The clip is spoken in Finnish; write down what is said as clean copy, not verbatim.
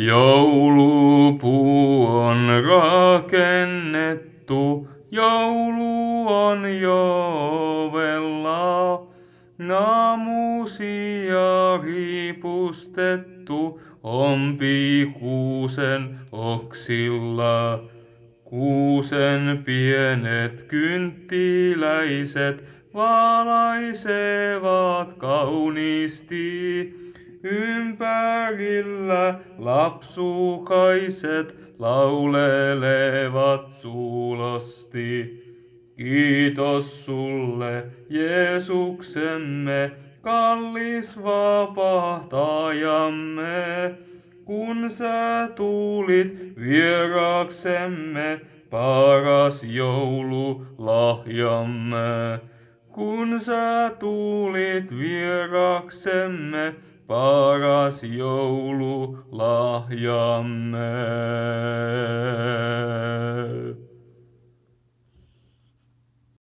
Joulupuu on rakennettu, joulu on jo ovella. Naamusia ripustettu kuusen oksilla. Kuusen pienet kynttiläiset valaisevat kauniisti. Ympärillä lapsukaiset laulelevat suulosti. Kiitos sulle, Jeesuksemme, kallis vapahtajamme, kun sä tulit vieraksemme, paras joululahjamme. Kun sä tulit vieraksemme, paras joululahjamme.